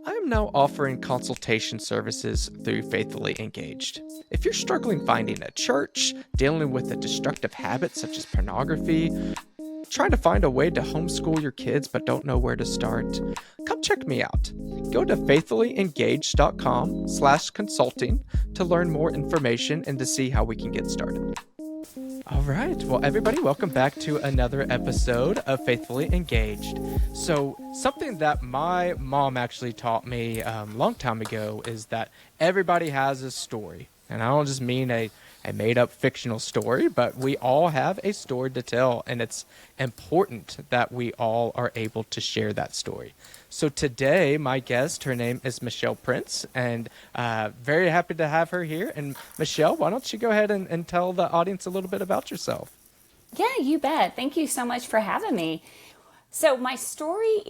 I am now offering consultation services through Faithfully Engaged. If you're struggling finding a church, dealing with a destructive habit such as pornography, trying to find a way to homeschool your kids but don't know where to start, come check me out. Go to faithfullyengaged.com/consulting to learn more information and to see how we can get started. All right. Well, everybody, welcome back to another episode of Faithfully Engaged. So, something that my mom actually taught me a long time ago is that everybody has a story. And I don't just mean a made-up fictional story, but we all have a story to tell, and it's important that we all are able to share that story. So today, my guest, her name is Michelle Prince, and very happy to have her here. And Michelle, why don't you go ahead and tell the audience a little bit about yourself? Yeah, you bet. Thank you so much for having me. So my story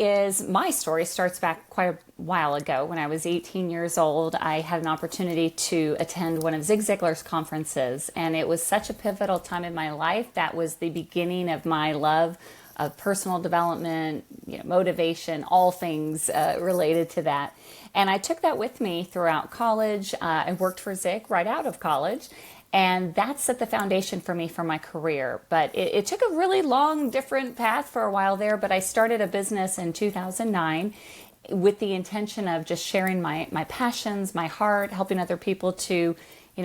starts back quite a while ago. When I was 18 years old, I had an opportunity to attend one of Zig Ziglar's conferences, and it was such a pivotal time in my life. That was the beginning of my love of personal development, motivation, all things related to that. And I took that with me throughout college. I worked for Zig right out of college. And that set the foundation for me for my career. But it took a really long, different path for a while there. But I started a business in 2009 with the intention of just sharing my passions, my heart, helping other people to,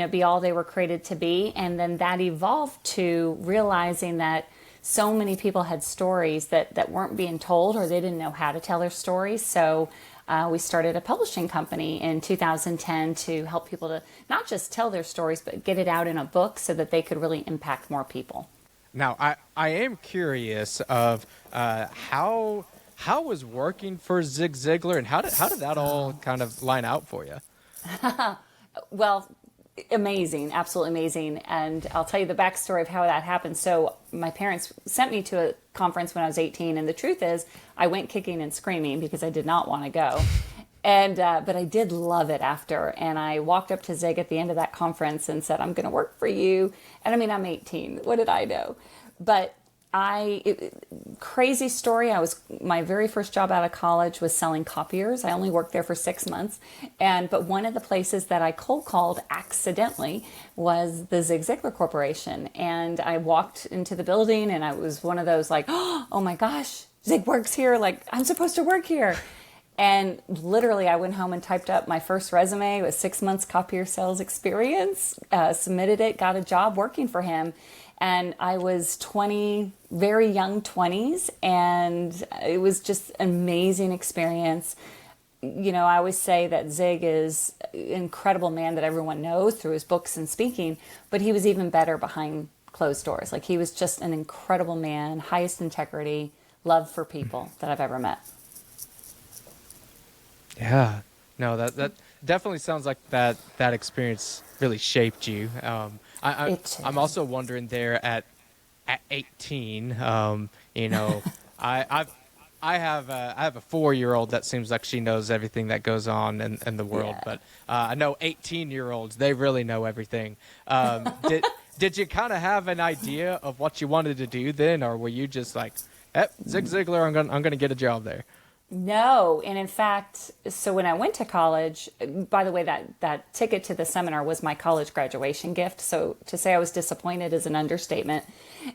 be all they were created to be. And then that evolved to realizing that so many people had stories that weren't being told, or they didn't know how to tell their stories. So we started a publishing company in 2010 to help people to not just tell their stories, but get it out in a book so that they could really impact more people. Now, I am curious of how was working for Zig Ziglar, and how did that all kind of line out for you? Well, amazing, absolutely amazing. And I'll tell you the backstory of how that happened. So my parents sent me to a conference when I was 18. And the truth is I went kicking and screaming because I did not want to go. And but I did love it after. And I walked up to Zig at the end of that conference and said, I'm going to work for you. And I mean, I'm 18. What did I know? But crazy story. My very first job out of college was selling copiers. I only worked there for 6 months. But one of the places that I cold called accidentally was the Zig Ziglar Corporation. And I walked into the building and I was one of those like, oh my gosh, Zig works here. Like, I'm supposed to work here. And literally I went home and typed up my first resume with 6 months copier sales experience, submitted it, got a job working for him. And I was 20, very young 20s, and it was just an amazing experience. I always say that Zig is an incredible man that everyone knows through his books and speaking, but he was even better behind closed doors. Like, he was just an incredible man, highest integrity, love for people that I've ever met. Yeah, no, that definitely sounds like that experience really shaped you. I'm also wondering there at 18, I have a 4-year-old that seems like she knows everything that goes on in the world, Yeah. but I know 18-year-olds, they really know everything. Did you kind of have an idea of what you wanted to do then, or were you just like, Zig Ziglar, I'm gonna get a job there? No, and in fact, so when I went to college, by the way, that ticket to the seminar was my college graduation gift. So to say I was disappointed is an understatement.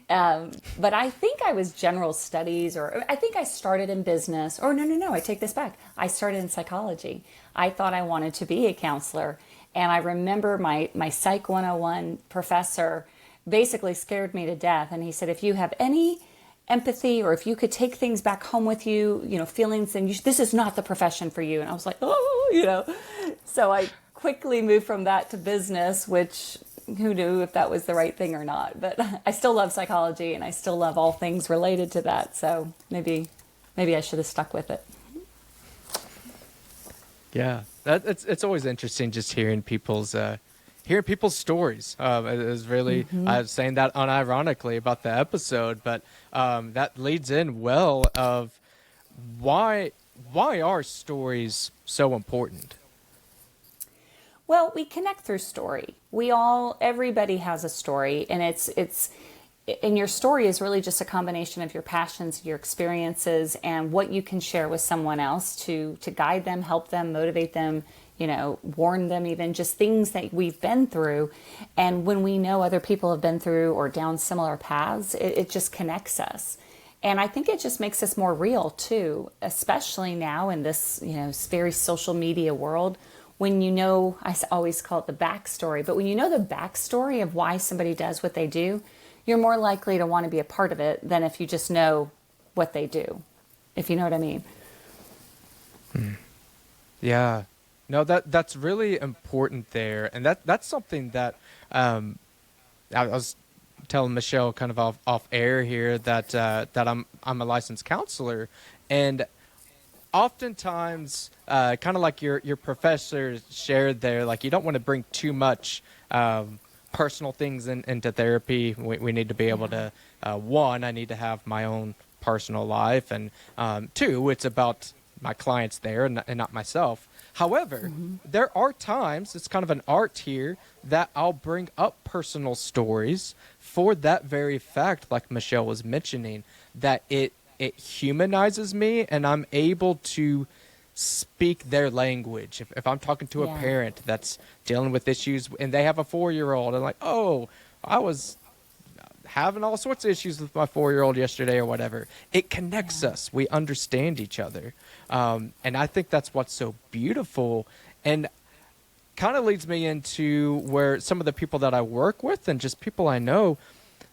But I think I was general studies, or I think I started in business. Or no, I take this back. I started in psychology. I thought I wanted to be a counselor. And I remember my Psych 101 professor basically scared me to death. And he said, if you have any empathy, or if you could take things back home with you, feelings, and this is not the profession for you. And I was like, so I quickly moved from that to business, which who knew if that was the right thing or not, but I still love psychology and I still love all things related to that. So maybe I should have stuck with it. Yeah, it's always interesting just hearing people's stories. It is really, I was saying that unironically about the episode, but that leads in well of why are stories so important? Well, we connect through story. Everybody has a story, and it's and your story is really just a combination of your passions, your experiences, and what you can share with someone else to guide them, help them, motivate them, warn them, even just things that we've been through. And when we know other people have been through or down similar paths, it just connects us. And I think it just makes us more real too, especially now in this, very social media world. When I always call it the backstory, but when you know the backstory of why somebody does what they do, you're more likely to want to be a part of it than if you just know what they do, if you know what I mean. Yeah. No, that's really important there. And that's something that I was telling Michelle kind of off air here that I'm a licensed counselor, and oftentimes kind of like your professor shared there, like you don't want to bring too much personal things into therapy. We need to be able to one, I need to have my own personal life, and two, it's about my clients there and not myself. However, there are times, it's kind of an art here, that I'll bring up personal stories for that very fact, like Michelle was mentioning, that it humanizes me and I'm able to speak their language. If I'm talking to a parent that's dealing with issues and they have a 4-year-old, and like, oh, I was having all sorts of issues with my 4-year-old yesterday or whatever. It connects us. We understand each other. And I think that's what's so beautiful, and kind of leads me into where some of the people that I work with and just people I know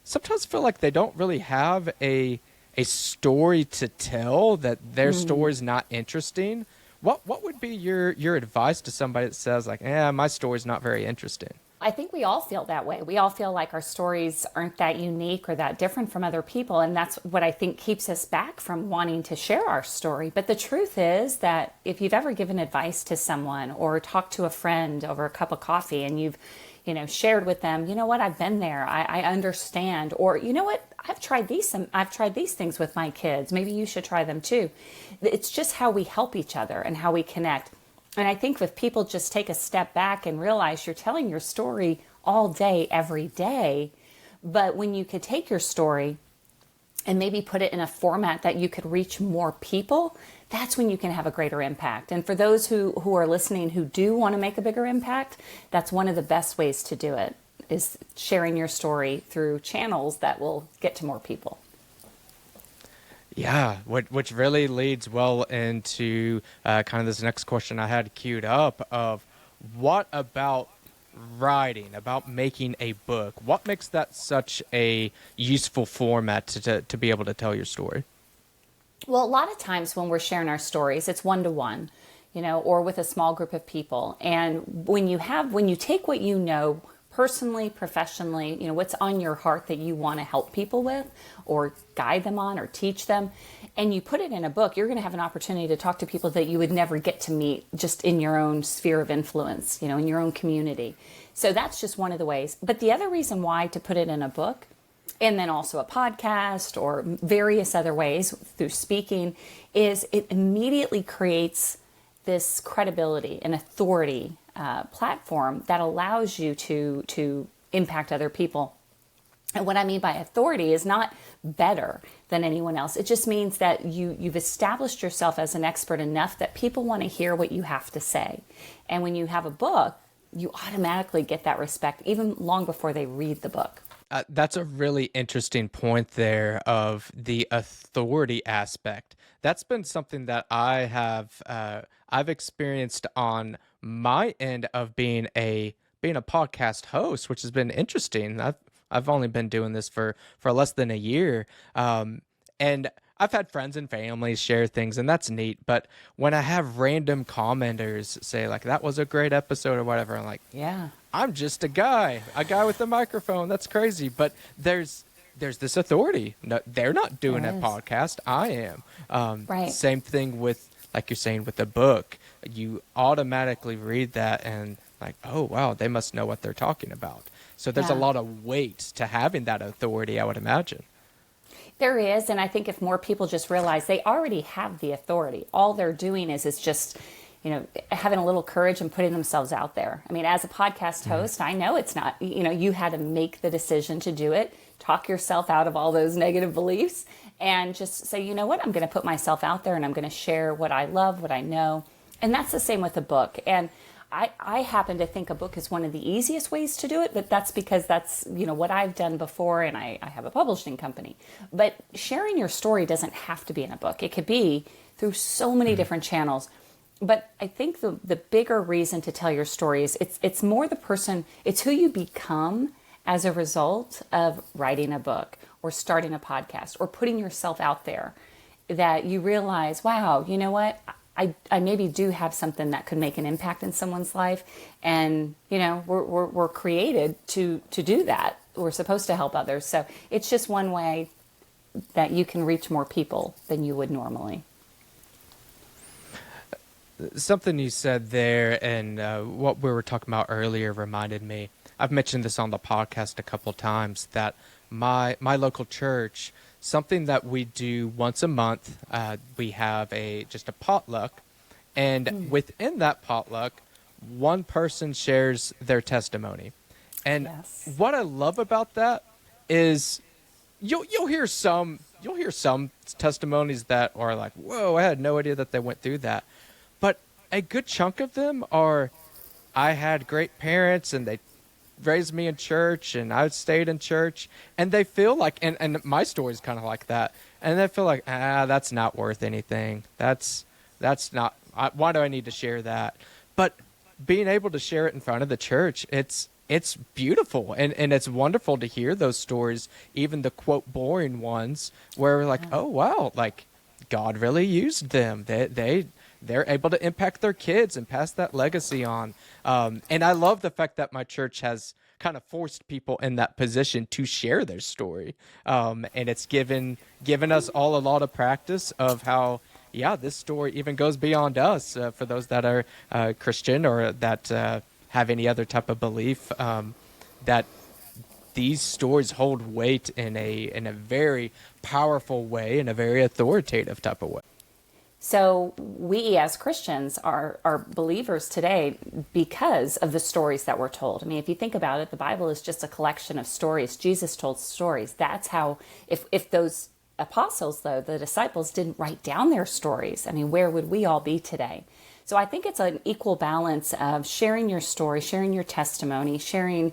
sometimes feel like they don't really have a story to tell, that their story's not interesting. What would be your advice to somebody that says like, my story's not very interesting? I think we all feel that way. We all feel like our stories aren't that unique or that different from other people. And that's what I think keeps us back from wanting to share our story. But the truth is that if you've ever given advice to someone or talked to a friend over a cup of coffee and you've, shared with them, you know what, I've been there, I understand, or you know what, I've tried these things with my kids. Maybe you should try them too. It's just how we help each other and how we connect. And I think if people just take a step back and realize you're telling your story all day, every day, but when you could take your story and maybe put it in a format that you could reach more people, that's when you can have a greater impact. And for those who are listening who do want to make a bigger impact, that's one of the best ways to do it, is sharing your story through channels that will get to more people. Yeah, which really leads well into kind of this next question I had queued up of what about writing, about making a book? What makes that such a useful format to be able to tell your story? Well, a lot of times when we're sharing our stories, it's one-to-one, or with a small group of people. And when you take what you know personally, professionally, what's on your heart that you want to help people with or guide them on or teach them, and you put it in a book, you're going to have an opportunity to talk to people that you would never get to meet just in your own sphere of influence, in your own community. So that's just one of the ways. But the other reason why to put it in a book, and then also a podcast or various other ways through speaking, is it immediately creates this credibility and authority platform that allows you to impact other people. And what I mean by authority is not better than anyone else. It just means that you've established yourself as an expert enough that people want to hear what you have to say. And when you have a book, you automatically get that respect even long before they read the book. That's a really interesting point there of the authority aspect. That's been something that I've experienced on my end of being a podcast host, which has been interesting. I've only been doing this for less than a year, and I've had friends and families share things, and that's neat. But when I have random commenters say like, "That was a great episode" or whatever, I'm like, yeah. I'm just a guy with a microphone. That's crazy. But there's this authority. No, they're not doing a podcast. I am. Right. Same thing with, like you're saying, with the book. You automatically read that and like, oh, wow, they must know what they're talking about. So there's a lot of weight to having that authority, I would imagine. There is, and I think if more people just realize they already have the authority, all they're doing is just, having a little courage and putting themselves out there. I mean, as a podcast host, I know it's not, you had to make the decision to do it, talk yourself out of all those negative beliefs, and just say, you know what, I'm going to put myself out there and I'm going to share what I love, what I know. And that's the same with a book. And I happen to think a book is one of the easiest ways to do it, but that's because that's, what I've done before, and I have a publishing company. But sharing your story doesn't have to be in a book. It could be through so many different channels. But I think the bigger reason to tell your story is it's more the person, it's who you become as a result of writing a book or starting a podcast or putting yourself out there, that you realize, wow, you know what? I maybe do have something that could make an impact in someone's life. And, we're created to do that. We're supposed to help others. So it's just one way that you can reach more people than you would normally. Something you said there and what we were talking about earlier reminded me. I've mentioned this on the podcast a couple times, that my local church, something that we do once a month, we have just a potluck, and within that potluck, one person shares their testimony. And what I love about that is you'll hear some testimonies that are like, whoa, I had no idea that they went through that. But a good chunk of them are, I had great parents and they raised me in church and I stayed in church, and they feel like, and my story's kind of like that, and they feel like, that's not worth anything. That's not, why do I need to share that? But being able to share it in front of the church, it's beautiful, and it's wonderful to hear those stories, even the quote boring ones, where we're like, oh wow, like God really used them. They're able to impact their kids and pass that legacy on. And I love the fact that my church has kind of forced people in that position to share their story. And it's given us all a lot of practice of how, this story even goes beyond us, for those that are Christian or that have any other type of belief, that these stories hold weight in a very powerful way, in a very authoritative type of way. So we as Christians are believers today because of the stories that we're told. I mean, if you think about it, the Bible is just a collection of stories. Jesus told stories. That's how, if those apostles, though, the disciples, didn't write down their stories, I mean, where would we all be today? So I think it's an equal balance of sharing your story, sharing your testimony, sharing,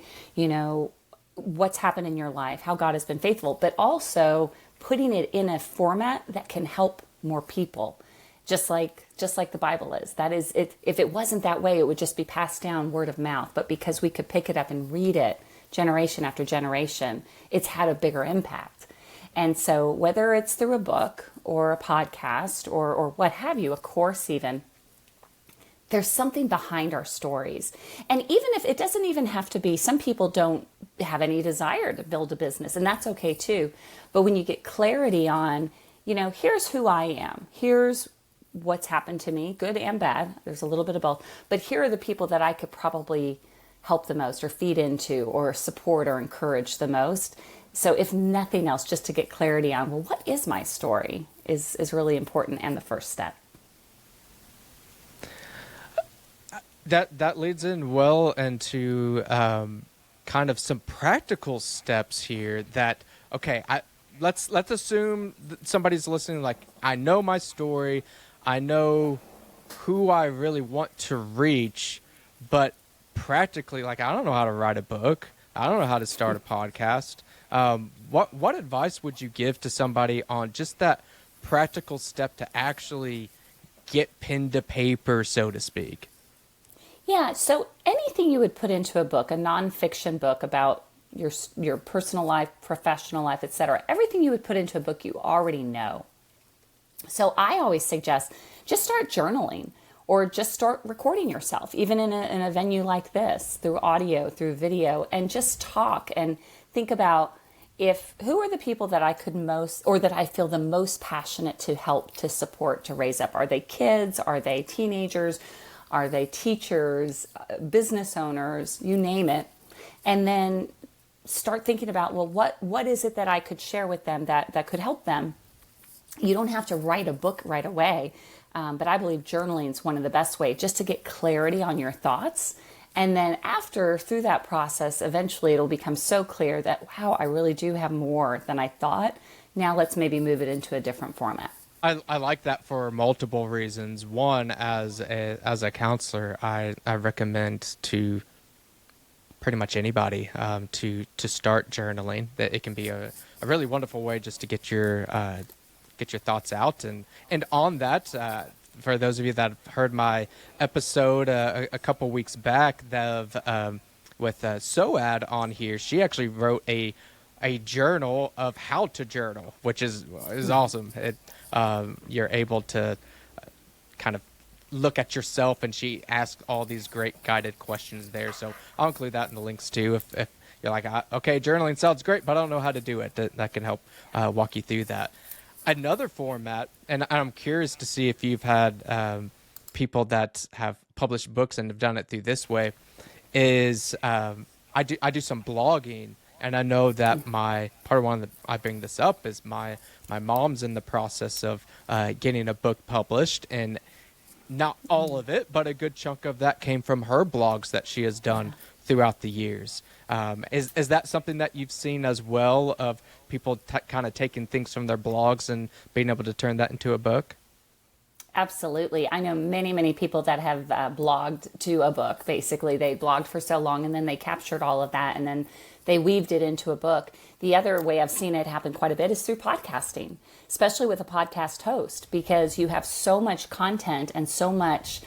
what's happened in your life, how God has been faithful, but also putting it in a format that can help more people. Just like the Bible is. That is, if it wasn't that way, it would just be passed down word of mouth. But because we could pick it up and read it generation after generation, it's had a bigger impact. And so whether it's through a book or a podcast or what have you, a course even, there's something behind our stories. And even if it doesn't even have to be, some people don't have any desire to build a business, and that's okay too. But when you get clarity on, here's who I am, here's what's happened to me, good and bad, there's a little bit of both, but here are the people that I could probably help the most or feed into or support or encourage the most. So if nothing else, just to get clarity on, well, what is my story is really important and the first step. That leads in well into kind of some practical steps here that, okay, let's assume that somebody's listening, like, I know my story, I know who I really want to reach, but practically, like, I don't know how to write a book. I don't know how to start a podcast. What advice would you give to somebody on just that practical step to actually get pen to paper, so to speak? Yeah, so anything you would put into a book, a nonfiction book about your personal life, professional life, etc., everything you would put into a book you already know. So I always suggest just start journaling or just start recording yourself, even in a venue like this, through audio, through video, and just talk and think about who are the people that I could most, or that I feel the most passionate to help, to support, to raise up. Are they kids? Are they teenagers? Are they teachers, business owners, you name it? And then start thinking about, well, what is it that I could share with them that could help them? You don't have to write a book right away. But I believe journaling is one of the best ways just to get clarity on your thoughts. And then through that process, eventually it'll become so clear that, wow, I really do have more than I thought. Now let's maybe move it into a different format. I like that for multiple reasons. One, as a counselor, I recommend to pretty much anybody to start journaling. That it can be a really wonderful way just to get your thoughts out. And on that, for those of you that heard my episode a couple weeks back with Soad on here, she actually wrote a journal of how to journal, which is awesome. You're able to kind of look at yourself, and she asked all these great guided questions there. So I'll include that in the links too. If you're like, okay, journaling sounds great, but I don't know how to do it, that can help walk you through that. Another format, and I'm curious to see if you've had people that have published books and have done it through this way, is I do some blogging, and I know that part of one that I bring this up is my mom's in the process of getting a book published, and not all of it, but a good chunk of that came from her blogs that she has done throughout the years. Is that something that you've seen as well, of people kind of taking things from their blogs and being able to turn that into a book? Absolutely. I know many, many people that have blogged to a book. Basically, they blogged for so long and then they captured all of that and then they weaved it into a book. The other way I've seen it happen quite a bit is through podcasting, especially with a podcast host, because you have so much content and so much,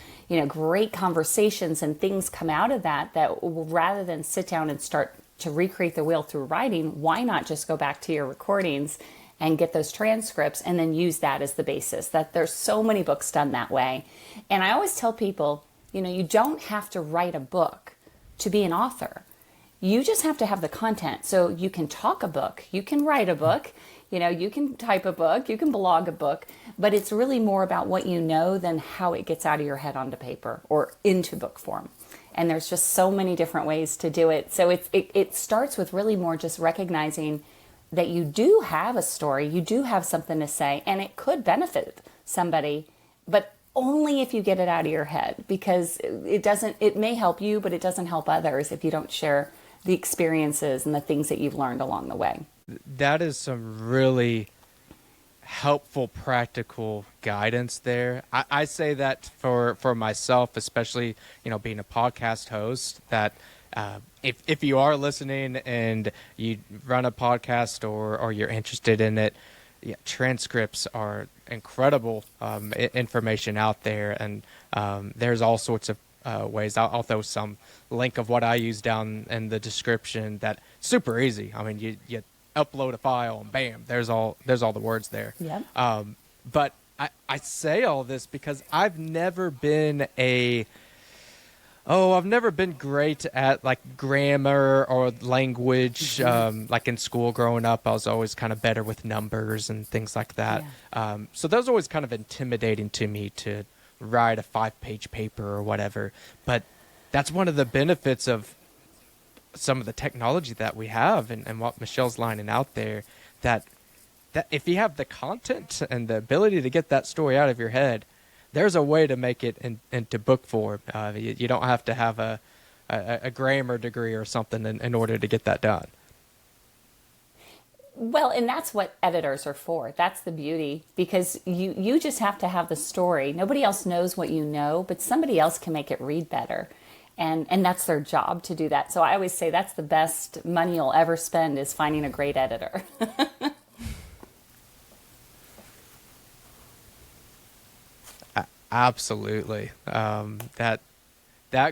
great conversations and things come out of that rather than sit down and start to recreate the wheel through writing, why not just go back to your recordings and get those transcripts and then use that as the basis? That there's so many books done that way. And I always tell people, you don't have to write a book to be an author. You just have to have the content. So you can talk a book, you can write a book, you can type a book, you can blog a book, but it's really more about what you know than how it gets out of your head onto paper or into book form. And there's just so many different ways to do it. So it starts with really more just recognizing that you do have a story, you do have something to say, and it could benefit somebody, but only if you get it out of your head, because it may help you, but it doesn't help others if you don't share the experiences and the things that you've learned along the way. That is some really helpful, practical guidance there. I say that for myself, especially, being a podcast host, that if you are listening and you run a podcast or you're interested in it, transcripts are incredible information out there, and there's all sorts of ways. I'll throw some link of what I use down in the description. That super easy. I mean, you upload a file and bam, there's all the words there. Yeah. But I say all this because I've never been great at like grammar or language. Like in school growing up, I was always kind of better with numbers and things like that. Yeah. So that was always kind of intimidating to me to write a 5-page paper or whatever. But that's one of the benefits of some of the technology that we have and what Michelle's lining out there, that if you have the content and the ability to get that story out of your head, there's a way to make it into book form. You don't have to have a grammar degree or something in order to get that done. Well, and that's what editors are for. That's the beauty, because you just have to have the story. Nobody else knows what you know, but somebody else can make it read better. And that's their job to do that. So I always say that's the best money you'll ever spend, is finding a great editor. Absolutely. That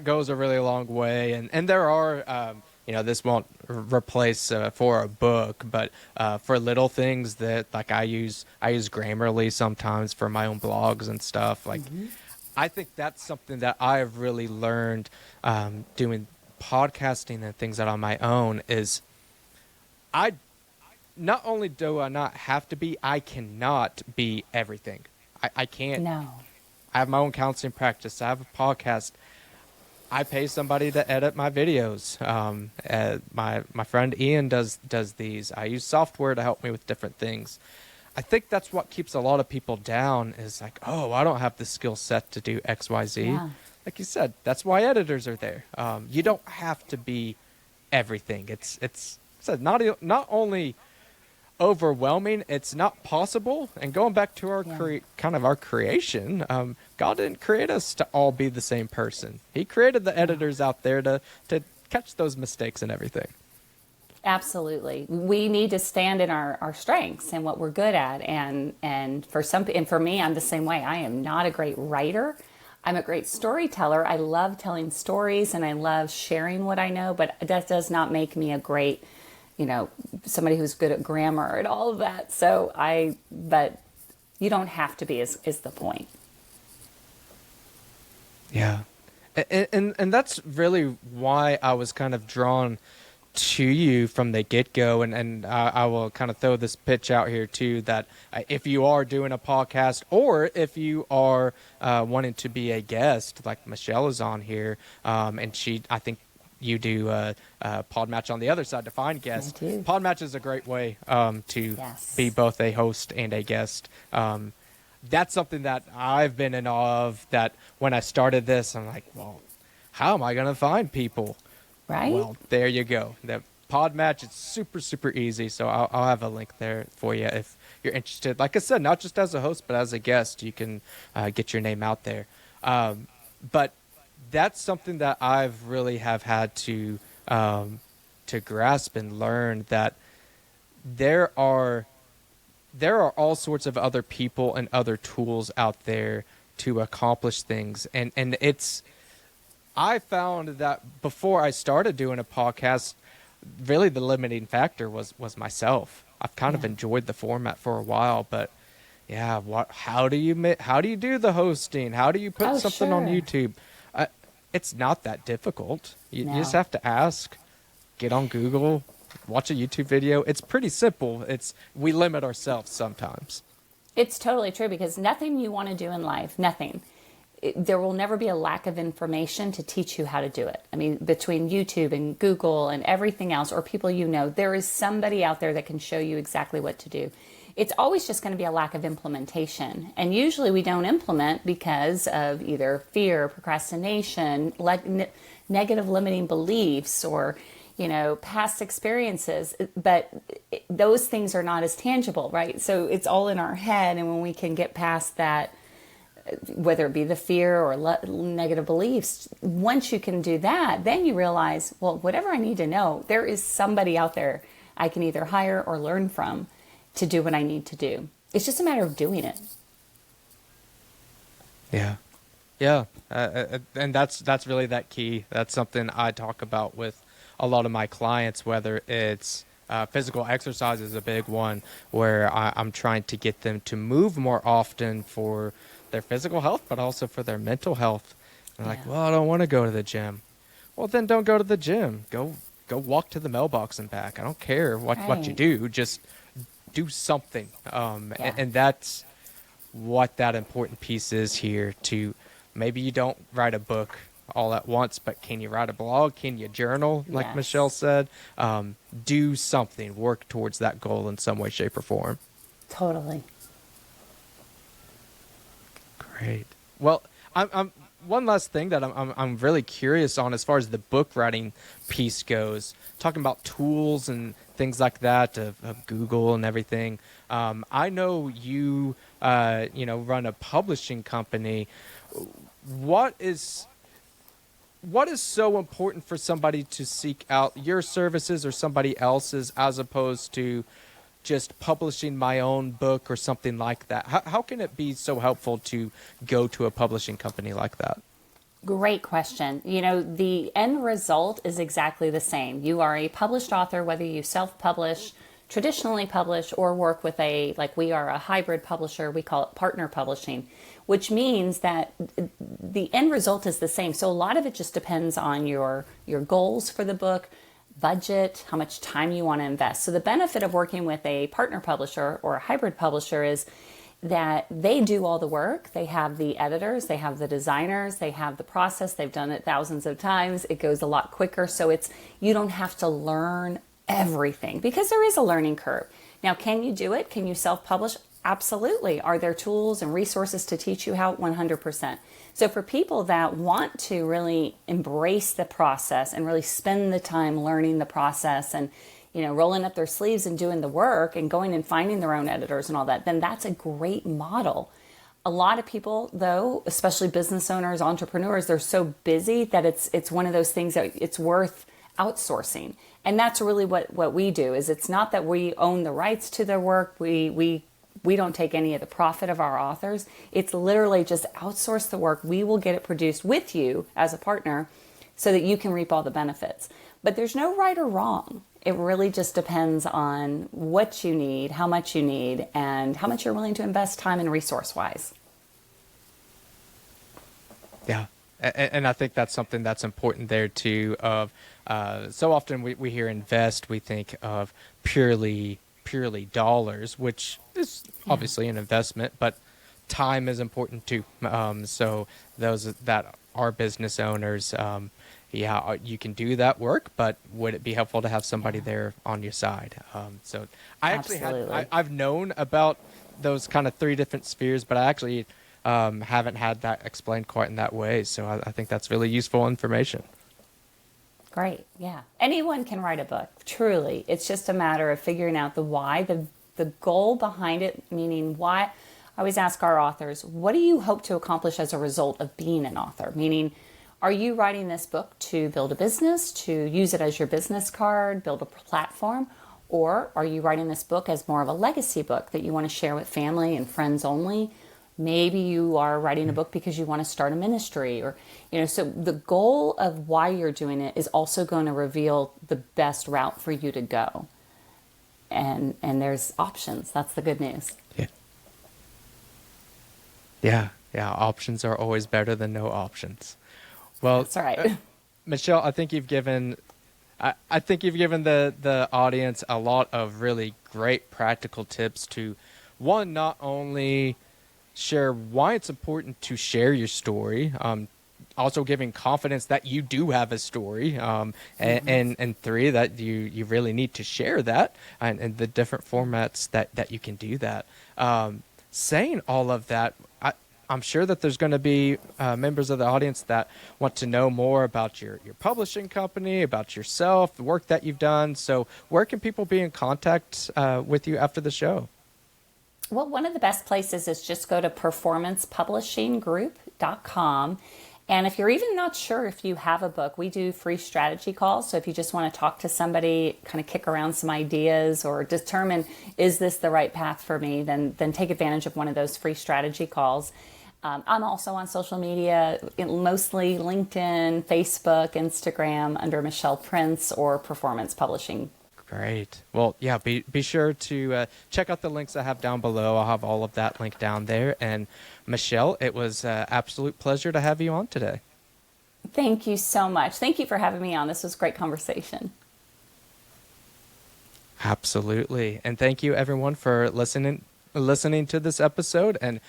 goes a really long way. And there are, this won't replace for a book, but for little things that like I use Grammarly sometimes for my own blogs and stuff. Like, I think that's something that I've really learned doing podcasting and things that on my own is not only do I not have to be, I cannot be everything. I can't. No. I have my own counseling practice. I have a podcast. I pay somebody to edit my videos. My friend Ian does these. I use software to help me with different things. I think that's what keeps a lot of people down is like, oh, I don't have the skill set to do XYZ. Yeah. Like you said, that's why editors are there. You don't have to be everything. It's said not only overwhelming, it's not possible. And going back to our kind of our creation, God didn't create us to all be the same person. He created the editors out there to catch those mistakes and everything. Absolutely. We need to stand in our strengths and what we're good at. And for me, I'm the same way. I am not a great writer. I'm a great storyteller. I love telling stories and I love sharing what I know, but that does not make me a great, somebody who's good at grammar and all of that. But you don't have to be is the point. Yeah. And that's really why I was kind of drawn to you from the get-go, and I will kind of throw this pitch out here too, that if you are doing a podcast or if you are wanting to be a guest, like Michelle is on here, and I think you do Podmatch on the other side to find guests. Podmatch is a great way to be both a host and a guest. That's something that I've been in awe of, that when I started this, I'm like, well, how am I going to find people? Right. Well, there you go. The Podmatch, it's super, super easy. So I'll have a link there for you if you're interested. Like I said, not just as a host, but as a guest, you can get your name out there. But that's something that I've really have had to grasp and learn, that there are all sorts of other people and other tools out there to accomplish things. And I found that before I started doing a podcast, really the limiting factor was myself. I've kind of enjoyed the format for a while, but how do you do the hosting? How do you put something on YouTube? It's not that difficult. You just have to ask, get on Google, watch a YouTube video. It's pretty simple. We limit ourselves sometimes. It's totally true, because nothing you want to do in life, there will never be a lack of information to teach you how to do it. I mean, between YouTube and Google and everything else, or people there is somebody out there that can show you exactly what to do. It's always just going to be a lack of implementation. And usually we don't implement because of either fear, procrastination, negative limiting beliefs, or past experiences. But those things are not as tangible, right? So it's all in our head. And when we can get past that, whether it be the fear or negative beliefs, once you can do that, then you realize, well, whatever I need to know, there is somebody out there I can either hire or learn from to do what I need to do. It's just a matter of doing it. Yeah. And that's really that key. That's something I talk about with a lot of my clients, whether it's physical exercise is a big one, where I'm trying to get them to move more often for their physical health, but also for their mental health. And like, well, I don't want to go to the gym. Well, then don't go to the gym. Go walk to the mailbox and back. I don't care what you do. Just do something. And that's what that important piece is here. To maybe you don't write a book all at once, but can you write a blog? Can you journal, like Michelle said? Do something. Work towards that goal in some way, shape, or form. Totally. Great. Well, I'm one last thing that I'm really curious on as far as the book writing piece goes. Talking about tools and things like that of Google and everything. I know you run a publishing company. What is so important for somebody to seek out your services or somebody else's, as opposed to just publishing my own book or something like that? How can it be so helpful to go to a publishing company like that? Great question. The end result is exactly the same. You are a published author, whether you self-publish, traditionally publish, or work with we are a hybrid publisher. We call it partner publishing, which means that the end result is the same. So a lot of it just depends on your goals for the book, budget, how much time you want to invest. So the benefit of working with a partner publisher or a hybrid publisher is that they do all the work. They have the editors, they have the designers, they have the process. They've done it thousands of times. It goes a lot quicker. So you don't have to learn everything because there is a learning curve. Now, can you do it? Can you self-publish? Absolutely. Are there tools and resources to teach you how? 100%. So for people that want to really embrace the process and really spend the time learning the process and, rolling up their sleeves and doing the work and going and finding their own editors and all that, then that's a great model. A lot of people, though, especially business owners, entrepreneurs, they're so busy that it's one of those things that it's worth outsourcing. And that's really what we do. Is it's not that we own the rights to their work. We don't take any of the profit of our authors. It's literally just outsource the work. We will get it produced with you as a partner so that you can reap all the benefits. But there's no right or wrong. It really just depends on what you need, how much you need, and how much you're willing to invest time and resource-wise. Yeah. And I think that's something that's important there too. Of so often we hear invest, we think of purely dollars, which is obviously an investment, but time is important too. So those that are business owners, you can do that work, but would it be helpful to have somebody there on your side? So I actually I've known about those kind of three different spheres, but I actually haven't had that explained quite in that way. So I think that's really useful information. Great. Yeah. Anyone can write a book. Truly. It's just a matter of figuring out the why, the goal behind it, meaning why. I always ask our authors, what do you hope to accomplish as a result of being an author? Meaning, are you writing this book to build a business, to use it as your business card, build a platform? Or are you writing this book as more of a legacy book that you want to share with family and friends only? Maybe you are writing a book because you want to start a ministry, or, so the goal of why you're doing it is also going to reveal the best route for you to go. And there's options. That's the good news. Yeah. Options are always better than no options. Well, that's right. Michelle, I think you've given the audience a lot of really great practical tips to, one, not only share why it's important to share your story, also giving confidence that you do have a story, and three, that you really need to share that and the different formats that you can do that. Saying all of that, I'm sure that there's going to be members of the audience that want to know more about your publishing company, about yourself, the work that you've done. So where can people be in contact with you after the show? Well, one of the best places is just go to performancepublishinggroup.com. And if you're even not sure if you have a book, we do free strategy calls. So if you just want to talk to somebody, kind of kick around some ideas or determine, is this the right path for me, then take advantage of one of those free strategy calls. I'm also on social media, mostly LinkedIn, Facebook, Instagram, under Michelle Prince or Performance Publishing. Great. Well, yeah, be sure to check out the links I have down below. I'll have all of that linked down there. And Michelle, it was an absolute pleasure to have you on today. Thank you so much. Thank you for having me on. This was a great conversation. Absolutely. And thank you, everyone, for listening to this episode. And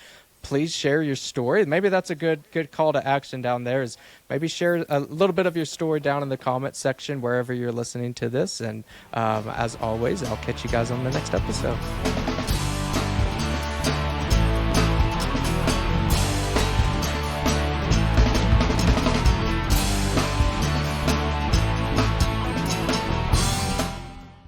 please share your story. Maybe that's a good call to action down there, is maybe share a little bit of your story down in the comment section wherever you're listening to this. And as always, I'll catch you guys on the next episode.